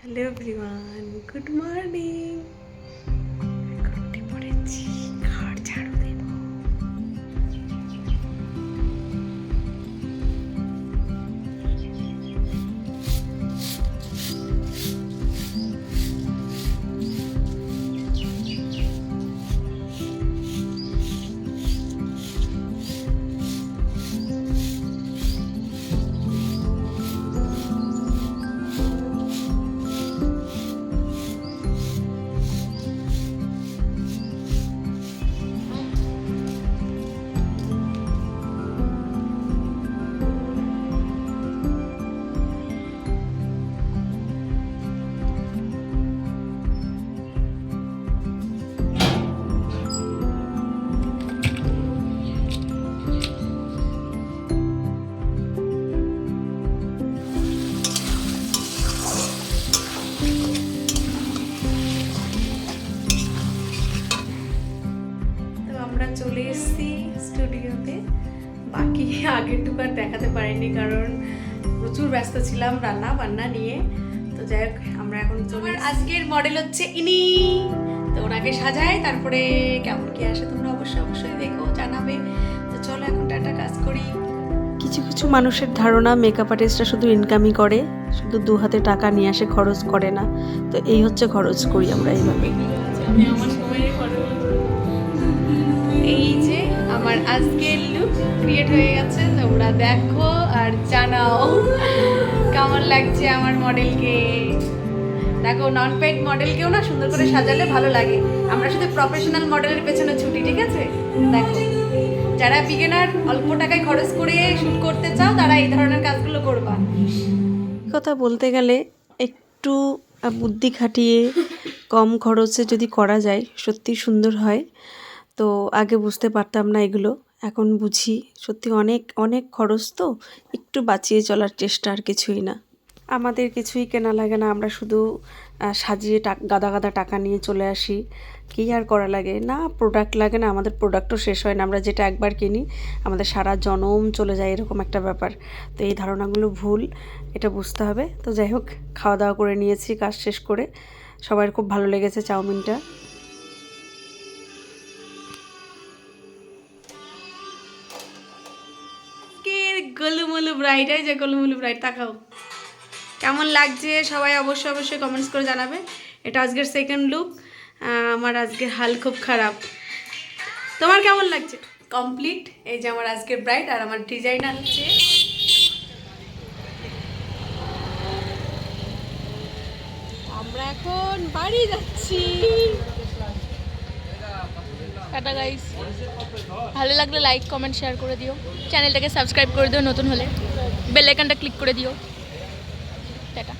Hello everyone, good morning. এখন উঠে পড়েছি, ঘর ঝাড়ু দেব। আমরা চলে এসেছি স্টুডিওতে। বাকি আগেরটুকু আর দেখাতে পারিনি কারণ প্রচুর ব্যস্ত ছিলাম রান্না বান্না নিয়ে। তো যাই হোক, আমরা এখন চলে আজকের মডেল হচ্ছে ইনি। তো ওনাকে সাজাই, তারপরে কেমন কি আসে তোমরা অবশ্যই দেখো, জানাবে। তো চলো এখন টাটা, কাজ করি। কিছু কিছু মানুষের ধারণা মেকআপ আর্টিস্টরা শুধু ইনকামই করে, শুধু দু হাতে টাকা নিয়ে আসে, খরচ করে না। তো এই হচ্ছে খরচ করি আমরা এইভাবে। এই যে আমার আজকের লুক ক্রিয়েট হয়ে গেছে, তোমরা দেখো আর জানাও কেমন লাগছে আমার মডেলকে। দেখো, নন পেইড মডেলকেও না সুন্দর করে সাজালে ভালো লাগে। আমরা শুধু প্রফেশনাল মডেলের পেছনে ছুটি, ঠিক আছে? দেখো, যারা বিগিনার অল্প টাকায় খরচ করে শুট করতে চাও তারা এই ধরনের কাজগুলো করবা। কথা বলতে গেলে একটু বুদ্ধি খাটিয়ে কম খরচে যদি করা যায় সত্যি সুন্দর হয়। তো আগে বুঝতে পারতাম না এগুলো, এখন বুঝি। সত্যি অনেক অনেক খরচ, তো একটু বাঁচিয়ে চলার চেষ্টা, আর কিছুই না। আমাদের কিছুই কেনা লাগে না, আমরা শুধু সাজিয়ে গাদা গাদা টাকা নিয়ে চলে আসি। কী আর করা লাগে না, প্রোডাক্ট লাগে না, আমাদের প্রোডাক্টও শেষ হয় না। আমরা যেটা একবার কিনি আমাদের সারা জনম চলে যায়, এরকম একটা ব্যাপার। তো এই ধারণাগুলো ভুল, এটা বুঝতে হবে। তো যাই হোক, খাওয়া দাওয়া করে নিয়েছি কাজ শেষ করে। সবার খুব ভালো লেগেছে চাউমিনটা। গোলুমলু ব্রাইড, এই যে গোলুমলু ব্রাইড, তাকাও কেমন লাগছে সবাই অবশ্যই কমেন্টস করে জানাবে। এটা আজকের সেকেন্ড লুক। আমার আজকের হাল খুব খারাপ। তোমার কেমন লাগছে? কমপ্লিট। এই যে আমার আজকের ব্রাইড, আর আমার ডিজাইনার হচ্ছে। আমরা এখন বাড়ি যাচ্ছি। টাটা গাইস, ভালো লাগলে লাইক কমেন্ট শেয়ার করে দিও, চ্যানেলটাকে সাবস্ক্রাইব করে দিও, নতুন হলে বেল আইকনটা ক্লিক করে দিও। টাটা।